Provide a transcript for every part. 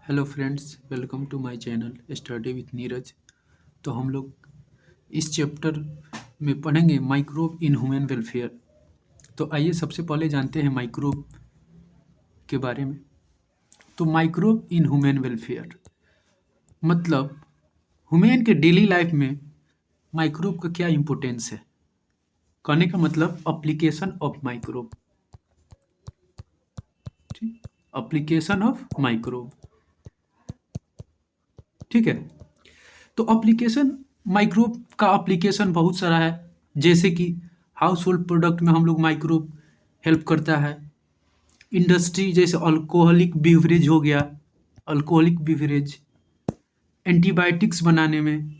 Hello friends, welcome to my channel study with Neeraj. तो हम लोग इस चैप्टर में पढ़ेंगे माइक्रोब इन ह्यूमन वेलफेयर। तो आइए सबसे पहले जानते हैं माइक्रोब के बारे में। तो माइक्रोब इन ह्यूमन वेलफेयर मतलब ह्यूमन के डेली लाइफ में माइक्रोब का क्या इम्पोर्टेंस है। कहने का मतलब एप्लीकेशन ऑफ माइक्रोब, ठीक, एप्लीकेशन ऑफ माइक्रोब, ठीक है। तो एप्लीकेशन माइक्रोब का एप्लीकेशन बहुत सारा है, जैसे कि हाउस होल्ड प्रोडक्ट में हम लोग माइक्रोब हेल्प करता है। इंडस्ट्री जैसे अल्कोहलिक बीवरेज हो गया, अल्कोहलिक बीवरेज, एंटीबायोटिक्स बनाने में,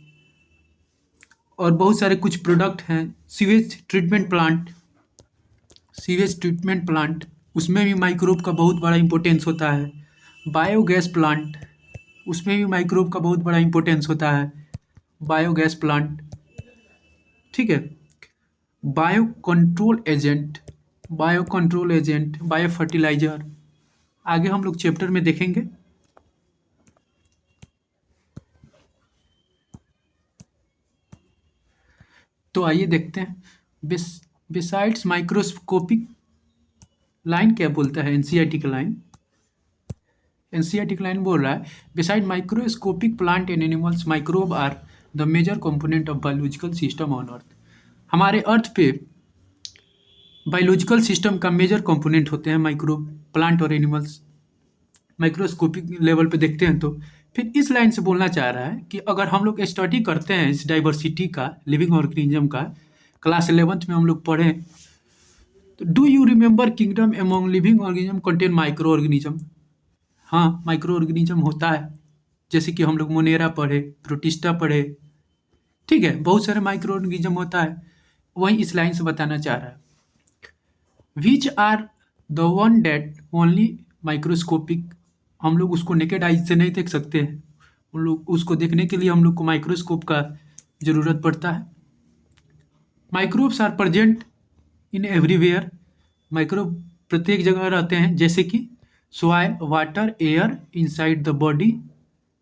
और बहुत सारे कुछ प्रोडक्ट हैं। सीवेज ट्रीटमेंट प्लांट उसमें भी माइक्रोब का बहुत बड़ा इंपॉर्टेंस होता है। बायोगैस प्लांट उसमें भी माइक्रोब का बहुत बड़ा इंपॉर्टेंस होता है। बायोगैस प्लांट, ठीक है। Bio control agent, bio fertiliser आगे हम लोग चैप्टर में देखेंगे। तो आइए देखते हैं बिसाइड्स माइक्रोस्कोपिक लाइन क्या बोलता है। एनसीईआरटी का लाइन बोल रहा है, beside microscopic plant and animals microbe are the major component of biological system on earth. हमारे अर्थ पे बायोलॉजिकल सिस्टम का मेजर कंपोनेंट होते हैं माइक्रोब, प्लांट और एनिमल्स। माइक्रोस्कोपिक लेवल पे देखते हैं। तो फिर इस लाइन से बोलना चाह रहा है कि अगर हम लोग स्टडी करते हैं इस डाइवर्सिटी का, लिविंग ऑर्गेनिज्म का, क्लास 11th में हम लोग पढ़ें, तो do you remember kingdom among living organism contain micro organism. हाँ, माइक्रो ऑर्गेनिज्म होता है, जैसे कि हम लोग मोनेरा पढ़े, प्रोटिस्टा पढ़े, ठीक है। बहुत सारे माइक्रो ऑर्गेनिज्म होता है, वही इस लाइन से बताना चाह रहा है। Which are the one that only microscopic, हम लोग उसको नेकेड आइज से नहीं देख सकते हैं, उन लोग उसको देखने के लिए हम लोग को माइक्रोस्कोप का ज़रूरत पड़ता है। Microbes are present in everywhere, microbe प्रत्येक जगह रहते हैं, जैसे कि soil, water, air, inside the body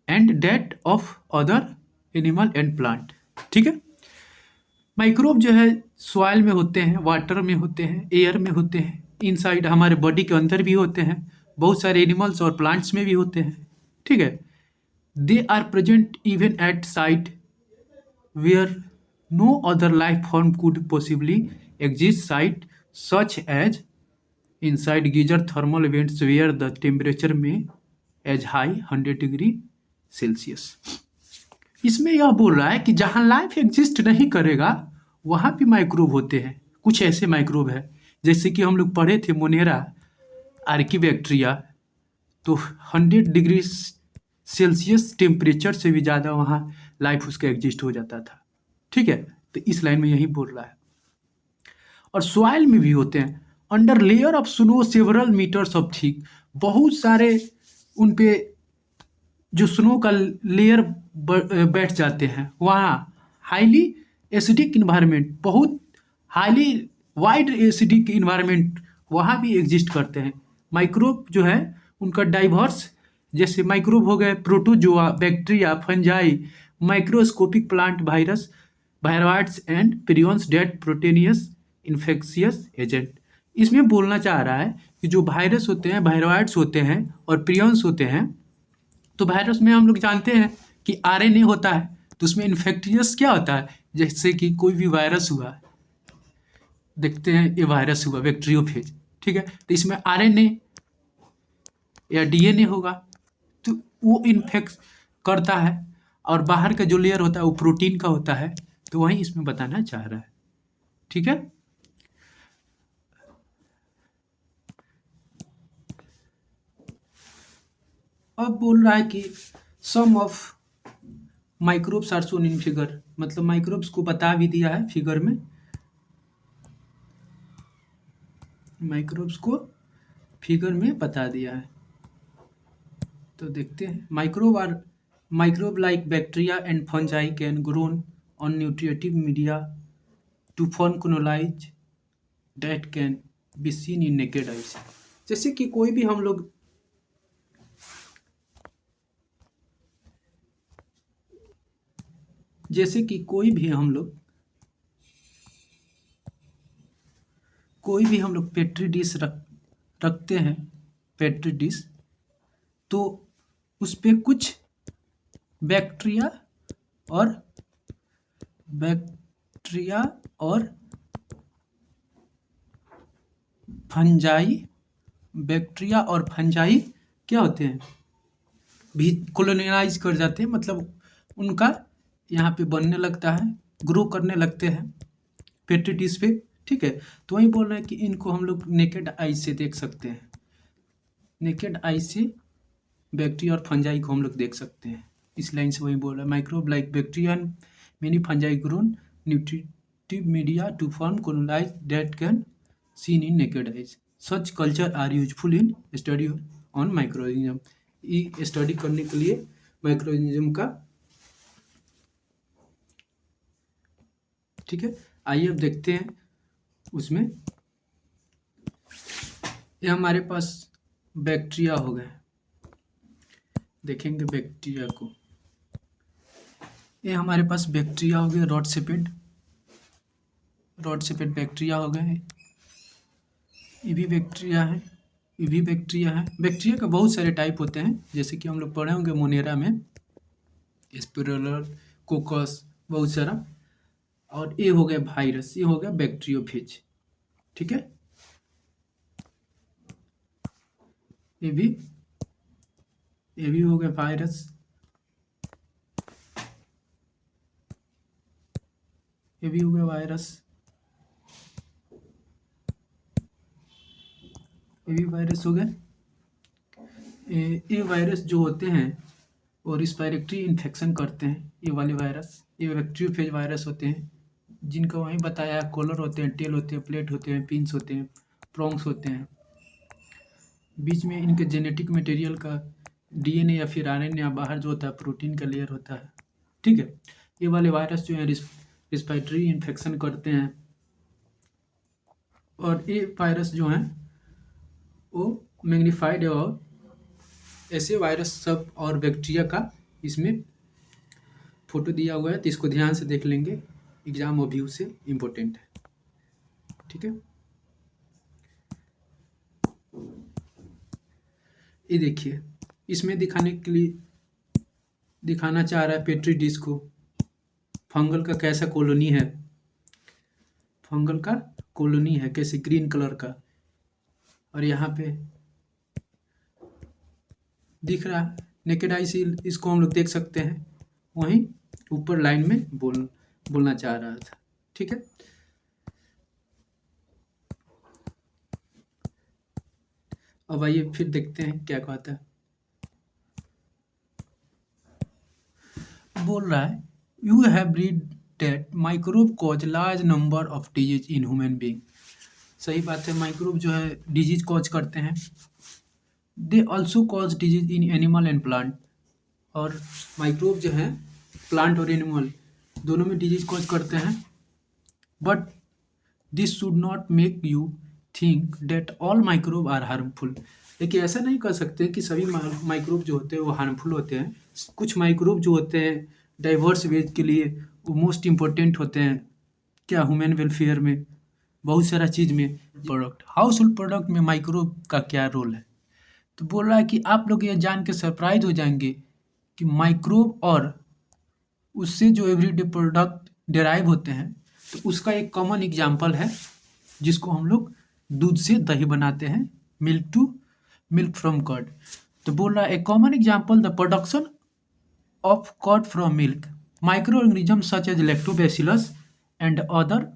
and that of other animal and plant, ठीक है। माइक्रोब जो है सॉइल में होते हैं, वाटर में होते हैं, एयर में होते हैं, इनसाइड हमारे बॉडी के अंदर भी होते हैं, बहुत सारे एनिमल्स और प्लांट्स में भी होते हैं, ठीक है। They are present even at site where no other life form could possibly exist, site such as inside geyser thermal events where the temperature में एज हाई 100 डिग्री सेल्सियस। इसमें यह बोल रहा है कि जहाँ लाइफ एग्जिस्ट नहीं करेगा वहाँ भी माइक्रोब होते हैं। कुछ ऐसे माइक्रोब है, जैसे कि हम लोग पढ़े थे मोनेरा आर्कीबैक्टीरिया, तो 100 डिग्री सेल्सियस टेम्परेचर से भी ज़्यादा वहाँ लाइफ उसका एग्जिस्ट हो जाता था, ठीक है। तो इस लाइन में यही बोल रहा है। और सॉइल में भी होते हैं, under layer of snow several metres of thick, बहुत सारे उन पे जो स्नो का लेयर बैठ जाते हैं, वहाँ हाईली एसिडिक इन्वायरमेंट, बहुत हाईली वाइड एसिडिक इन्वायरमेंट वहाँ भी एग्जिस्ट करते हैं। माइक्रोब जो है उनका डाइवर्स, जैसे माइक्रोब हो गए protozoa, bacteria, fungi, microscopic plant, virus, viroids and prions that proteinaceous infectious agent. इसमें बोलना चाह रहा है कि जो वायरस होते हैं, वायरॉइड्स होते हैं और प्रियंस होते हैं, तो वायरस में हम लोग जानते हैं कि आरएनए होता है, तो उसमें इन्फेक्टियस क्या होता है, जैसे कि कोई भी वायरस हुआ, देखते हैं ये वायरस हुआ बैक्टीरियोफेज, ठीक है, तो इसमें आरएनए या डीएनए होगा, तो वो इन्फेक्ट करता है। और बाहर का जो लेयर होता है वो प्रोटीन का होता है, तो वही इसमें बताना चाह रहा है, ठीक है। अब बोल रहा है कि some of microbes are shown in figure, मतलब माइक्रोब्स को बता भी दिया है फिगर में, माइक्रोब्स को फिगर में बता दिया है। तो देखते हैं, microbe like bacteria and fungi can grown on nutritive media to form colonise that can be seen in naked eyes. जैसे कि कोई भी हम लोग जैसे कि कोई भी हम लोग पेट्री डिश रखते हैं, पेट्री डिश, तो उस पे कुछ बैक्टीरिया और फंजाई क्या होते हैं, भी कॉलोनाइज कर जाते हैं, मतलब उनका यहाँ पे बनने लगता है, ग्रो करने लगते हैं पेट्री डिश पे। ठीक है, तो वही बोल रहे हैं कि इनको हम लोग नेकेड आई से देख सकते हैं, नेकेड आई से बैक्टीरिया और फंजाई को हम लोग देख सकते हैं। इस लाइन से वही बोल रहा है, microbe like bacteria and many fungi grown nutritive media to form colonise that can seen in naked eyes. Such culture are useful in study on microorganism. ये स्टडी करने के लिए माइक्रोऑर्गेनिज्म का, ठीक है। आइए अब देखते हैं उसमें। ये हमारे पास बैक्टीरिया हो गए, देखेंगे बैक्टीरिया को। ये हमारे पास बैक्टीरिया हो गए, रॉड सेपेड बैक्टीरिया हो गए। ये भी बैक्टीरिया है, ये भी बैक्टीरिया है। बैक्टीरिया का बहुत सारे टाइप होते हैं, जैसे कि हम लोग पढ़े होंगे मोनेरा में, स्पिरुलिना, कोकस, बहुत सारा। और ये हो गया वायरस, ये हो गया बैक्टीरियोफेज। ठीक है, ये भी हो गया वायरस, ये भी हो गया वायरस, ये भी वायरस हो गए। ये वायरस जो होते हैं वो रिस्पायरेटरी इन्फेक्शन करते हैं। ये वाले वायरस, ये बैक्टीरियोफेज वायरस होते हैं, जिनका वहीं बताया, कॉलर होते हैं, टेल होते हैं, प्लेट होते हैं, पिंस होते हैं, प्रोंग्स होते हैं। बीच में इनके जेनेटिक मटेरियल का डीएनए या फिर आरएनए या बाहर जो होता है प्रोटीन का लेयर होता है। ठीक है, ये वाले वायरस जो है रिस्पायरेटरी इन्फेक्शन करते हैं। और ये वायरस जो हैं वो मैग्नीफाइड है, और ऐसे वायरस सब और बैक्टीरिया का इसमें फोटो दिया हुआ है, तो इसको ध्यान से देख लेंगे, एग्जाम व्यू से इम्पोर्टेंट है। ठीक है, ये देखिए, इसमें दिखाने के लिए दिखाना चाह रहा है पेट्री डिश को, फंगल का कैसा कॉलोनी है, फंगल का कॉलोनी है कैसे, ग्रीन कलर का। और यहाँ पे दिख रहा है नेकेड आई से, इसको हम लोग देख सकते हैं, वहीं ऊपर लाइन में बोलना चाह रहा था। ठीक है, अब आइए फिर देखते हैं क्या कहता है। बोल रहा है, you have read that microbe cause large number of disease in human being. सही बात है, माइक्रोब जो है डिजीज कॉज करते हैं। They also cause disease in animal and plant. और माइक्रोब जो है प्लांट और एनिमल दोनों में डिजीज कॉज करते हैं। But this should not make you think that all microbe are harmful. लेकिन ऐसा नहीं कर सकते कि सभी माइक्रोब जो होते हैं वो हार्मफुल होते हैं। कुछ माइक्रोब जो होते हैं डाइवर्स वेज के लिए वो मोस्ट इम्पोर्टेंट होते हैं, क्या, ह्यूमन वेलफेयर में, बहुत सारा चीज़ में। प्रोडक्ट, हाउस होल्ड प्रोडक्ट में माइक्रोब का क्या रोल है। तो बोल रहा है कि आप लोग ये जान के सरप्राइज हो जाएंगे कि माइक्रोब और उससे जो एवरीडे प्रोडक्ट डिराइव होते हैं, तो उसका एक कॉमन एग्जाम्पल है, जिसको हम लोग दूध से दही बनाते हैं, मिल्क फ्रॉम कर्ड। तो बोल रहा है a common example the production of curd from milk, microorganism such as lactobacillus and other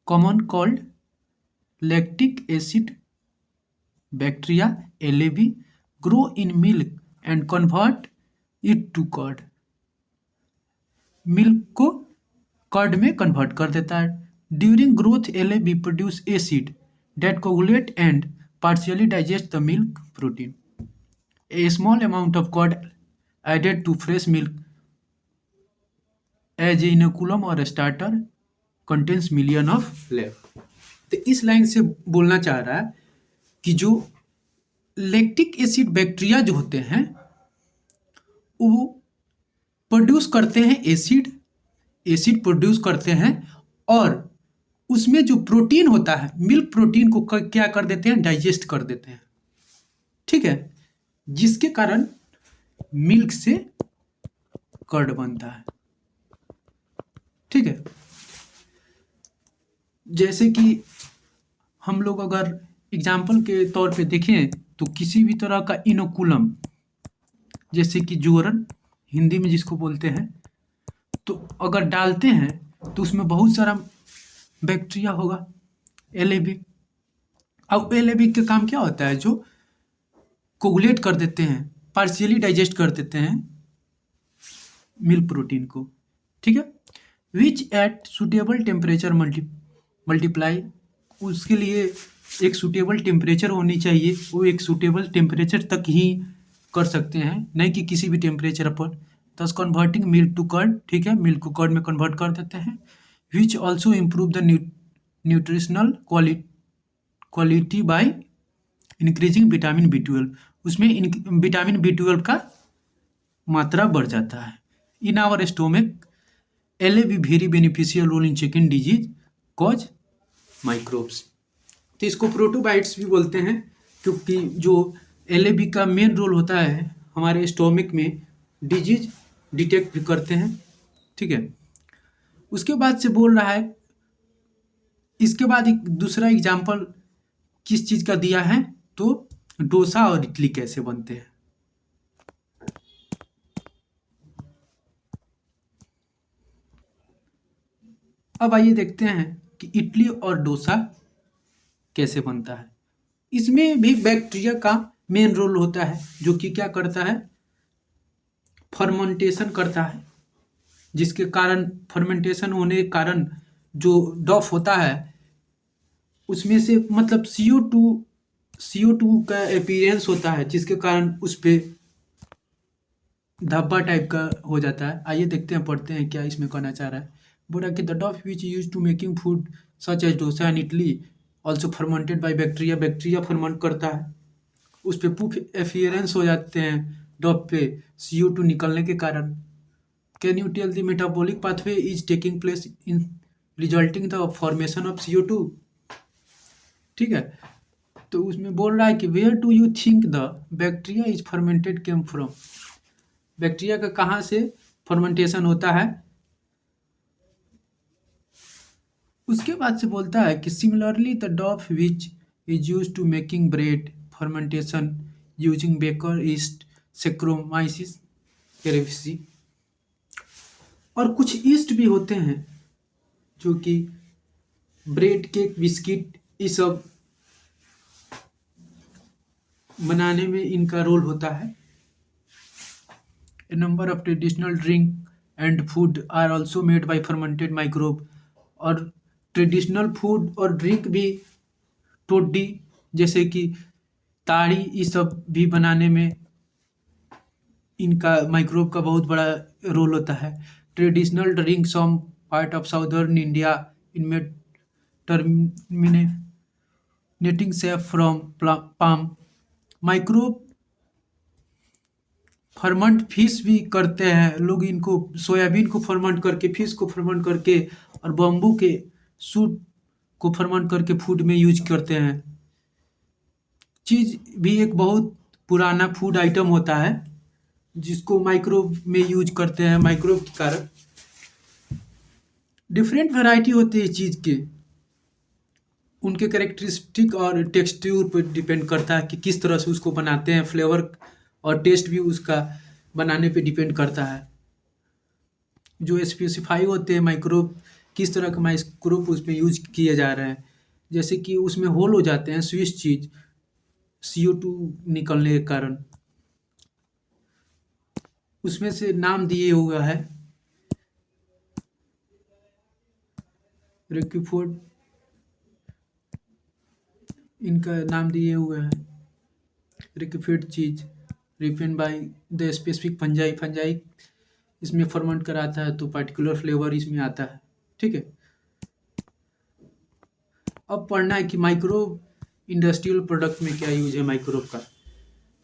common called lactic acid bacteria LAB grow in milk and convert it to curd। Milk को curd में convert कर देता है। During growth LAB produce acid that coagulate and partially digest the milk protein। A small amount of curd added to fresh milk as a inoculum or a starter contains million of lab। तो इस line से बोलना चाह रहा है कि जो lactic acid bacteria जो होते हैं वो प्रोड्यूस करते हैं एसिड, एसिड प्रोड्यूस करते हैं और उसमें जो प्रोटीन होता है मिल्क प्रोटीन को क्या कर देते हैं, डाइजेस्ट कर देते हैं, ठीक है, जिसके कारण मिल्क से कर्ड बनता है, ठीक है। जैसे कि हम लोग अगर एग्जाम्पल के तौर पे देखें तो किसी भी तरह का इनोकुलम, जैसे कि जोरन हिंदी में जिसको बोलते हैं, तो अगर डालते हैं तो उसमें बहुत सारा बैक्टीरिया होगा, एलेबी। अब एलेबी का काम क्या होता है, जो कोगुलेट कर देते हैं, पार्शियली डाइजेस्ट कर देते हैं मिल्क प्रोटीन को, ठीक है। विच एट सुटेबल टेम्परेचर मल्टीप्लाई, उसके लिए एक सूटेबल टेम्परेचर होनी चाहिए, वो एक सूटेबल टेम्परेचर तक ही कर सकते हैं, नहीं कि किसी भी टेम्परेचर पर। दस कन्वर्टिंग मिल्क टू कर्ड, ठीक है, मिल्क को कर्ड में कन्वर्ट कर देते हैं। Which also improve the nutritional quality by increasing vitamin B12, उसमें विटामिन B12 का मात्रा बढ़ जाता है। In our stomach LAB very beneficial role in checking disease cause microbes. तो इसको प्रोटोबाइट्स भी बोलते हैं, क्योंकि जो LAB का मेन रोल होता है हमारे स्टोमक में डिजीज डिटेक्ट भी करते हैं, ठीक है। उसके बाद से बोल रहा है, इसके बाद एक दूसरा एग्जाम्पल किस चीज़ का दिया है, तो डोसा और इडली कैसे बनते हैं। अब आइए देखते हैं कि इडली और डोसा कैसे बनता है। इसमें भी बैक्टीरिया का मेन रोल होता है, जो कि क्या करता है, फर्मेंटेशन करता है, जिसके कारण फर्मेंटेशन होने के कारण जो डॉफ होता है उसमें से मतलब CO2 का अपीयरेंस होता है, जिसके कारण उस पर धब्बा टाइप का हो जाता है। आइए देखते हैं, पढ़ते हैं क्या इसमें कहना चाह रहा है। बोला कि the dough which use to making food such as dosa and idli also fermented by bacteria, bacteria ferment करता है, उस पर पुफ एफियरेंस हो जाते हैं डॉप पे CO2 निकलने के कारण। Can you tell the metabolic pathway is taking place in resulting the formation of CO2, ठीक है। तो उसमें बोल रहा है कि where do you think the bacteria is fermented came from, bacteria का कहाँ से फर्मेंटेशन होता है। उसके बाद से बोलता है कि similarly the dough which is use to making bread fermentation using baker yeast saccharomyces cerevisiae, और कुछ ईस्ट भी होते हैं जो कि ब्रेड केक बिस्किट ये सब बनाने में इनका रोल होता है। A number of traditional drink and food are also made by fermented microbe, और ट्रेडिशनल फूड और ड्रिंक भी टोडी जैसे कि ताड़ी ये सब भी बनाने में इनका माइक्रोब का बहुत बड़ा रोल होता है। Traditional drink some part of southern India इनमें terminating safe from palm, microbe ferment fish भी करते हैं लोग, इनको सोयाबीन को फर्मेंट करके, फिश को फर्मेंट करके और बम्बू के सूट को फर्मेंट करके फूड में यूज करते हैं। चीज़ भी एक बहुत पुराना फूड आइटम होता है जिसको माइक्रोब में यूज करते हैं, माइक्रोब के कारण। डिफरेंट वैरायटी होती है चीज़ के, उनके कैरेक्टरिस्टिक और टेक्सचर पर डिपेंड करता है कि किस तरह से उसको बनाते हैं, फ्लेवर और टेस्ट भी उसका बनाने पे डिपेंड करता है। जो स्पेसिफाई होते हैं माइक्रोब, किस तरह के माइक्रोब उसमें यूज किए जा रहे हैं, जैसे कि उसमें होल हो जाते हैं स्विच चीज CO2 निकलने के कारण, उसमें से नाम दिए हुआ है रेक्यूफोर्ड, इनका नाम दिए हुए हैं रेक्यूफेड चीज refined by the specific fungi इसमें फर्मेंट कराता है तो पर्टिकुलर फ्लेवर इसमें आता है, ठीक है। अब पढ़ना है कि माइक्रोब इंडस्ट्रियल प्रोडक्ट में क्या यूज है माइक्रोब का।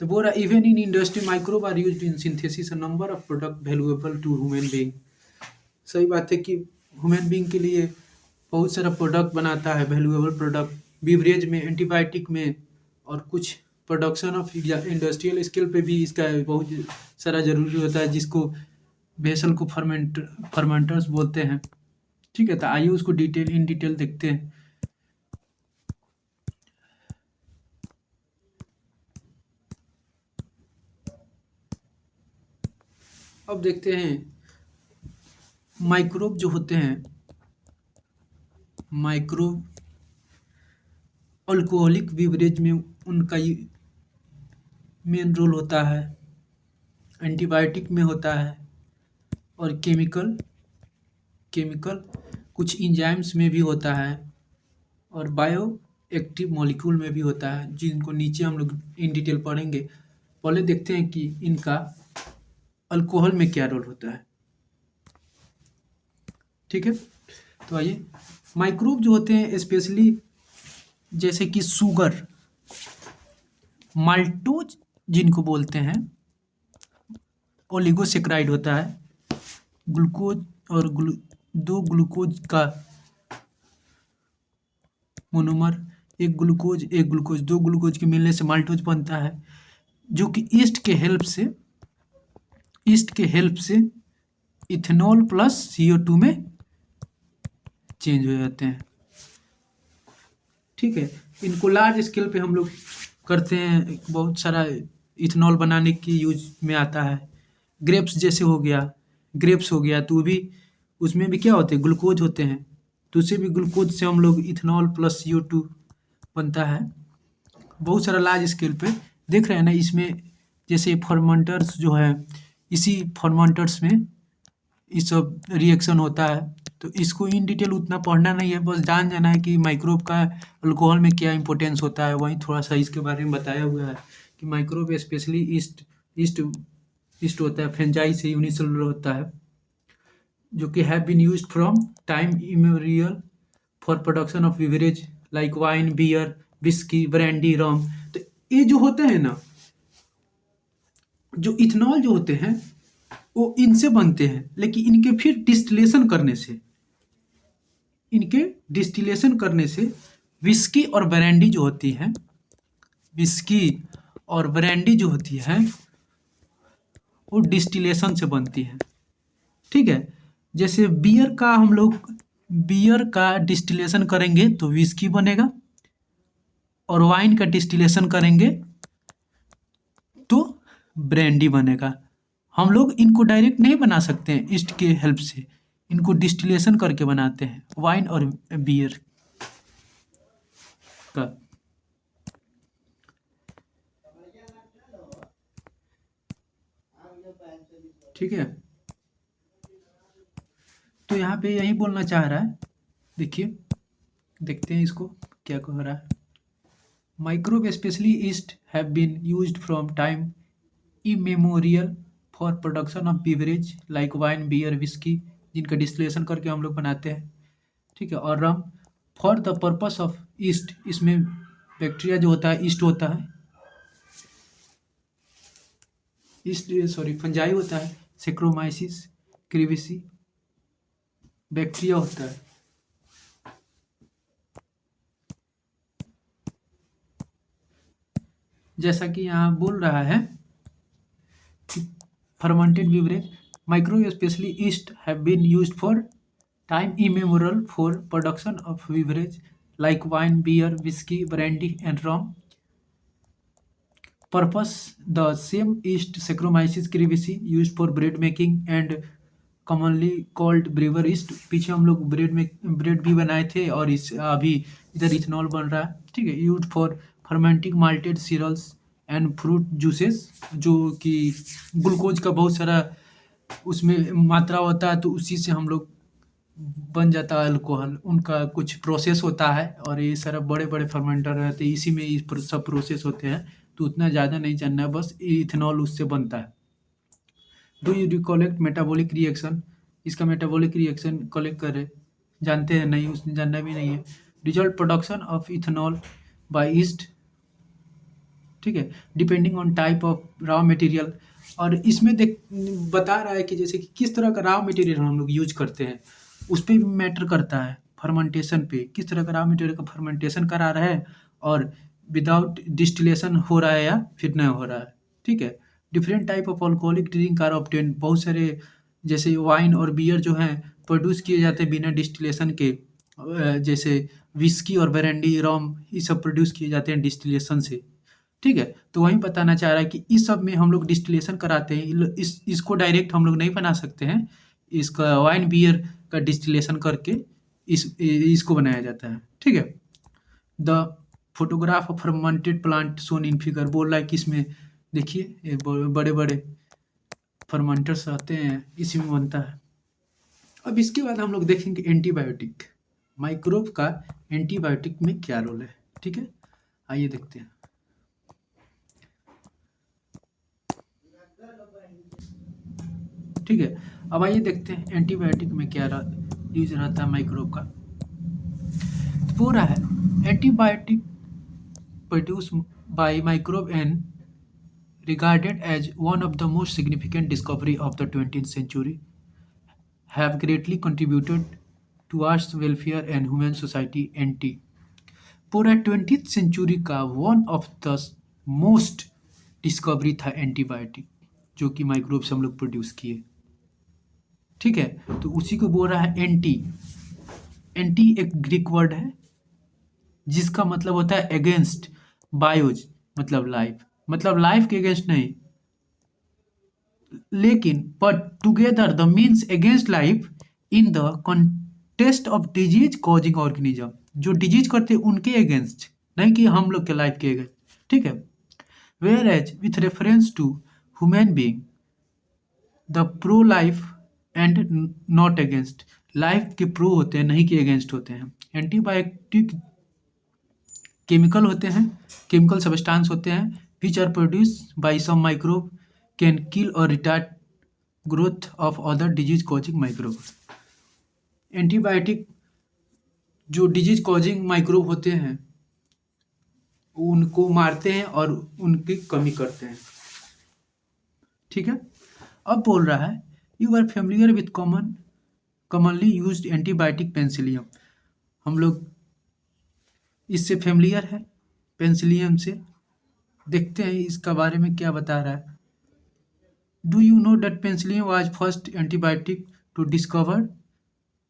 तो बोल रहा even in industry microbe are used in synthesis a number of product valuable to human being. सही बात है कि ह्यूमन बीइंग के लिए बहुत सारा प्रोडक्ट बनाता है, वैल्यूएबल प्रोडक्ट, बीवरेज में, एंटीबायोटिक में, और कुछ प्रोडक्शन ऑफ इंडस्ट्रियल स्केल पे भी इसका बहुत सारा ज़रूरी होता है, जिसको वेसल को फर्मेंटर्स बोलते हैं। ठीक है, तो आइए उसको इन डिटेल देखते हैं। अब देखते हैं माइक्रोब जो होते हैं, माइक्रोब अल्कोहलिक बीवरेज में उनका मेन रोल होता है, एंटीबायोटिक में होता है, और केमिकल कुछ इंजाइम्स में भी होता है, और बायो एक्टिव मॉलिक्यूल में भी होता है, जिनको नीचे हम लोग इन डिटेल पढ़ेंगे। पहले देखते हैं कि इनका अल्कोहल में क्या रोल होता है। ठीक है, तो आइए, माइक्रोब जो होते हैं स्पेशली जैसे कि शुगर, माल्टोज जिनको बोलते हैं, ओलिगोसेक्राइड होता है, ग्लूकोज और दो ग्लूकोज का मोनोमर, एक ग्लूकोज दो ग्लूकोज के मिलने से माल्टोज बनता है, जो कि ईस्ट के हेल्प से इथेनॉल प्लस CO2 में चेंज हो जाते हैं। ठीक है, इनको लार्ज स्केल पे हम लोग करते हैं, बहुत सारा इथेनॉल बनाने की यूज में आता है। ग्रेप्स हो गया तो भी उसमें भी क्या होते हैं, ग्लूकोज होते हैं, तो उससे भी ग्लूकोज से हम लोग इथेनॉल प्लस CO2 बनता है। बहुत सारा लार्ज स्केल पे देख रहे हैं ना, इसमें जैसे फर्मेंटर्स जो है, इसी फर्मेंटर्स में ये सब रिएक्शन होता है। तो इसको इन डिटेल उतना पढ़ना नहीं है, बस जान जाना है कि माइक्रोब का अल्कोहल में क्या इंपॉर्टेंस होता है। वहीं थोड़ा सा इसके बारे में बताया हुआ है कि माइक्रोब स्पेशली ईस्ट होता है, फेंजाई से यूनिसेलुलर होता है, जो कि have been used from time immemorial for production of beverage like wine, beer, whisky, brandy, rum. तो ये जो होता है ना, जो इथेनॉल जो होते हैं वो इनसे बनते हैं, लेकिन इनके फिर डिस्टिलेशन करने से विस्की और ब्रांडी जो होती है वो डिस्टिलेशन से बनती है। ठीक है, जैसे बियर का डिस्टिलेशन करेंगे तो विस्की बनेगा, और वाइन का डिस्टिलेशन करेंगे तो ब्रांडी बनेगा। हम लोग इनको डायरेक्ट नहीं बना सकते हैं ईस्ट के हेल्प से, इनको डिस्टिलेशन करके बनाते हैं, वाइन और बियर का। ठीक है, तो यहाँ पे यही बोलना चाह रहा है। देखिए, देखते हैं इसको क्या कह रहा है। Microbe specially yeast have been used from time immemorial for production of beverage like wine, beer, whisky, जिनका डिस्टिलेशन करके हम लोग बनाते हैं। ठीक है, और rum for the purpose of yeast, इसमें बैक्टीरिया जो होता है ईस्ट होता है, फंजाई होता है, सेक्रोमाइसिस क्रिविसी बैक्टीरिया होता है। जैसा कि यहाँ बोल रहा है कि fermented beverage microbe specially yeast have been used for time immemorial for production of beverage like wine, beer, whisky, brandy and rum. Purpose the same yeast Saccharomyces cerevisiae used for bread making and commonly called brewer yeast। पीछे हम लोग bread भी बनाए थे, और इस अभी इधर इथेनॉल बन रहा है। ठीक है, used for fermenting malted cereals and fruit juices, जो कि ग्लूकोज का बहुत सारा उसमें मात्रा होता है, तो उसी से हम लोग बन जाता है अल्कोहल। उनका कुछ प्रोसेस होता है, और ये सारा बड़े बड़े फर्मेंटर रहते हैं, इसी में ये सब प्रोसेस होते हैं, तो उतना ज़्यादा नहीं जानना है, बस इथेनॉल उससे बनता है। Do you recollect metabolic reaction, इसका मेटाबॉलिक रिएक्शन कलेक्ट करे, जानते हैं नहीं, उसने जानना भी नहीं है। Result production of ethanol by yeast. ठीक है, depending on type of raw material. और इसमें देख बता रहा है कि जैसे कि किस तरह का रॉ मटेरियल हम लोग यूज करते हैं, उस पर भी मैटर करता है। फर्मेंटेशन पे किस तरह का रॉ मटेरियल का फर्मेंटेशन करा रहा है और विदाउट डिस्टिलेशन हो रहा है या फिर नहीं हो रहा है। ठीक है, different type of alcoholic drink are obtain, बहुत सारे जैसे वाइन और बियर जो हैं प्रोड्यूस किए जाते हैं बिना डिस्टिलेशन के। जैसे विस्की और ब्रांडी रम ये सब प्रोड्यूस किए जाते हैं डिस्टिलेशन से। ठीक है, तो वही बताना चाह रहा है कि इस सब में हम लोग डिस्टिलेशन कराते हैं। इसको डायरेक्ट हम लोग नहीं बना सकते हैं, इसका वाइन बियर का डिस्टिलेशन करके इसको बनाया जाता है। ठीक है, the photograph of fermented plant shown in figure बोल रहा है कि इसमें देखिए ये बड़े बड़े फर्मेंटर्स आते हैं, इसी में बनता है। अब इसके बाद हम लोग देखेंगे एंटीबायोटिक, माइक्रोब का एंटीबायोटिक में क्या रोल है। ठीक है, आइए देखते हैं। ठीक है, अब आइए देखते हैं एंटीबायोटिक में क्या यूज रहता है माइक्रोब का। तो पूरा है antibiotic produce by microbe and regarded as one of the most significant discovery of the 20th century, have greatly contributed towards welfare and human society NT। पूरा 20th सेंचुरी का one of the most discovery था antibiotic, जो कि microbe से हम लोग produce किए। ठीक है, तो उसी को बोल रहा है एंटी। एंटी एक ग्रीक वर्ड है जिसका मतलब होता है अगेंस्ट, बायोज मतलब लाइफ, मतलब लाइफ के अगेंस्ट नहीं, लेकिन but together the means against life in the contest of disease causing organism, जो डिजीज करते हैं उनके अगेंस्ट, नहीं कि हम लोग के लाइफ के अगेंस्ट। ठीक है, whereas with reference to human being the pro life and not against, life के प्रो होते हैं नहीं कि अगेंस्ट होते हैं। एंटीबायोटिक केमिकल होते हैं, केमिकल सब्सटेंस होते हैं which are produced by some microbe can kill or retard growth of other disease causing microbe। Antibiotic जो डिजीज कॉजिंग माइक्रोब होते हैं उनको मारते हैं और उनकी कमी करते हैं। ठीक है, अब बोल रहा है you are familiar with commonly used antibiotic penicillium. हम लोग इससे फेमिलियर है, पेंसिलियम से। देखते हैं इसका बारे में क्या बता रहा है। Do you know that penicillium was first antibiotic to discover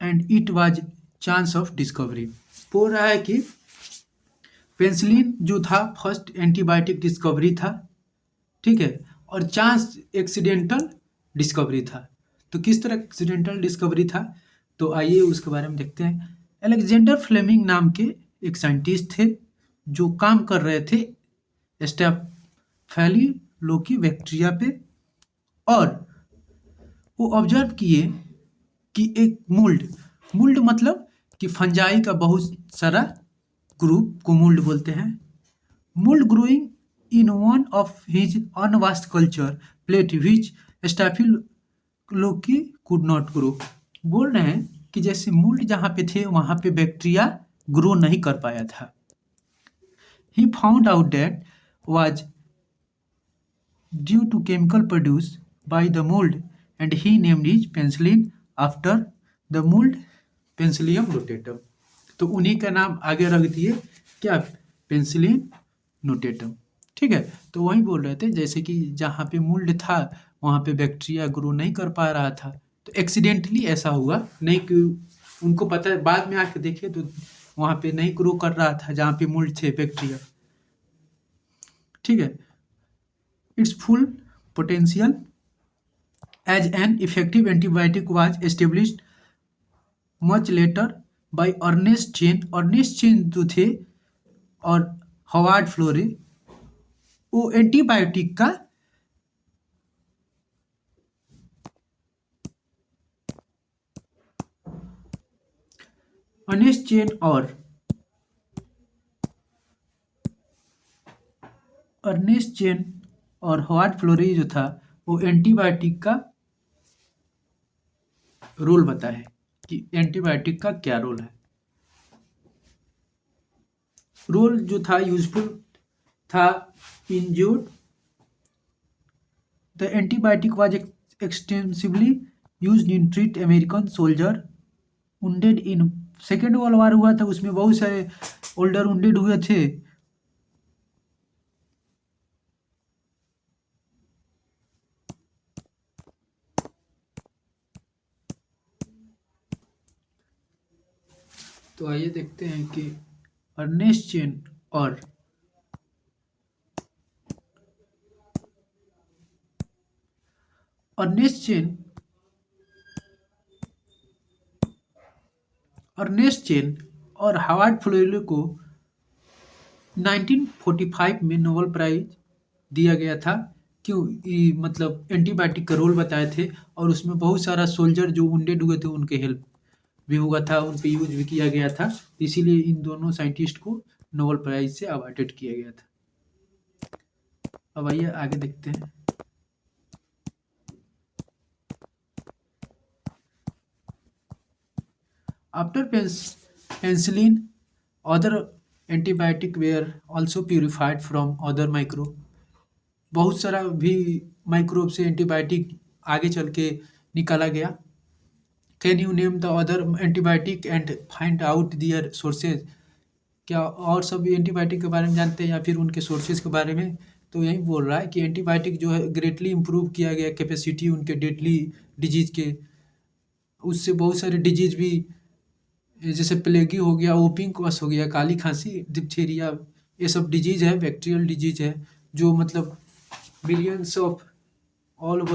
and it was chance of discovery. बोल रहा है कि पेंसिलिन जो था फर्स्ट एंटीबायोटिक डिस्कवरी था। ठीक है, और चांस एक्सीडेंटल डिस्कवरी था। तो किस तरह एक्सीडेंटल डिस्कवरी था, तो आइए उसके बारे में देखते हैं। अलेक्जेंडर फ्लेमिंग नाम के एक साइंटिस्ट थे जो काम कर रहे थे स्टेफिलोकोकस बैक्टीरिया पे, और वो ऑब्जर्व किए कि एक मुल्ड मतलब कि फंजाई का बहुत सारा ग्रुप को मुल्ड बोलते हैं। Mould growing in one of his unwashed culture plate which staphylococcus could not grow. बोल रहे हैं कि जैसे मुल्ड जहाँ पे थे वहाँ पे बैक्टीरिया ग्रो नहीं कर पाया था। He found out that was due to chemical produced by the mold and he named his penicillin after the mold Penicillium notatum। तो उन्हीं का नाम आगे रख दिए क्या, पेंसिलिन नोटेटम। ठीक है, तो वही बोल रहे थे जैसे कि जहाँ पे मोल्ड था वहाँ पे बैक्टीरिया ग्रो नहीं कर पा रहा था, तो एक्सीडेंटली ऐसा हुआ, नहीं कि उनको पता है, बाद में आके देखे तो वहाँ पे नहीं ग्रो कर रहा था जहाँ पे मोल्ड थे बैक्टीरिया। ठीक है, its full potential as an effective antibiotic was established much later by Ernest Chain. Ernest Chain जो थे और हॉवार्ड फ्लोरे, वो एंटीबायोटिक का अर्नेस्ट चेन और हॉवार्ड फ्लोरे जो था वो एंटीबायोटिक का रोल बताए कि एंटीबायोटिक का क्या रोल है। रोल जो था यूजफुल था injured, the antibiotic was extensively used in treat American soldier wounded in second world war हुआ था, उसमें बहुत सारे ओल्डर wounded हुए थे। तो आइए देखते हैं कि अर्नेस्ट चेन और अर्नेस्ट चेन और हार्वर्ड फ्लोरेलो को 1945 में नोबेल प्राइज दिया गया था। क्यों? मतलब एंटीबायोटिक का रोल बताए थे और उसमें बहुत सारा सोल्जर जो वुंडेड हुए थे उनके हेल्प भी हुआ था, उन पे यूज भी किया गया था, इसीलिए इन दोनों साइंटिस्ट को नोबेल प्राइज से अवार्डेड किया गया था। अब आइए आगे देखते हैं। After penicillin, other antibiotic were also purified from other microbe। बहुत सारा भी माइक्रोब से एंटीबायोटिक आगे चल के निकाला गया। Can you name the other antibiotic and find out their sources? क्या और सब एंटीबायोटिक के बारे में जानते हैं या फिर उनके सोर्सेज के बारे में? तो यही बोल रहा है कि एंटीबायोटिक जो है ग्रेटली इम्प्रूव किया गया कैपेसिटी उनके डेडली डिजीज के, उससे बहुत सारे डिजीज भी जैसे प्लेगी हो गया, ओपिंग कॉस हो गया, काली खांसी, डिप्थीरिया, ये सब डिजीज है, बैक्टीरियल डिजीज है जो मतलब मिलियंस ऑफ ऑल ओवर